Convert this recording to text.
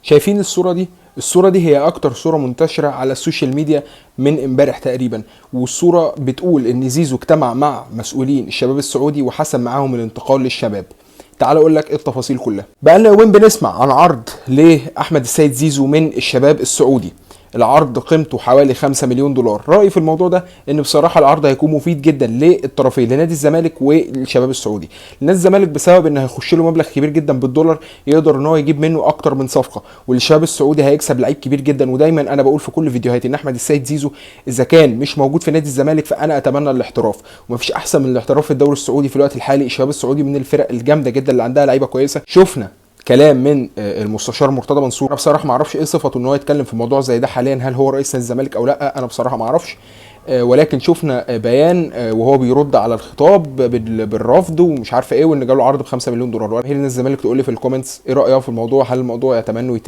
شايفين الصورة دي؟ الصورة دي هي اكتر صورة منتشرة على السوشيال ميديا من امبارح تقريبا، والصورة بتقول ان زيزو اجتمع مع مسؤولين الشباب السعودي وحسم معاهم الانتقال للشباب. تعال اقول لك التفاصيل كلها. بقالنا يومين بنسمع عن عرض لاحمد السيد زيزو من الشباب السعودي. العرض قيمته حوالي 5 مليون دولار. رأيي في الموضوع ده ان بصراحة العرض هيكون مفيد جدا للطرفين، لنادي الزمالك والشباب السعودي. نادي الزمالك بسبب ان هيخش له مبلغ كبير جدا بالدولار يقدر ان هو يجيب منه اكتر من صفقة، والشباب السعودي هيكسب لعيب كبير جدا. ودايما انا بقول في كل فيديوهاتي ان احمد السيد زيزو اذا كان مش موجود في نادي الزمالك فانا اتمنى الاحتراف، ومفيش احسن من الاحتراف في الدوري السعودي في الوقت الحالي. الشباب السعودي من الفرق الجامدة جدا اللي عندها لعيبة كويسة. شفنا كلام من المستشار مرتضى منصور. انا بصراحه ما اعرفش ايه صفته ان هو يتكلم في موضوع زي ده حاليا، هل هو رئيس نادي الزمالك او لا، انا بصراحه ما اعرفش. ولكن شفنا بيان وهو بيرد على الخطاب بالرفض ومش عارفه ايه، وان جاله عرض ب 5 مليون دولار. وهي نادي الزمالك تقول لي في الكومنتس ايه رايها في الموضوع، هل الموضوع يتمنى يتم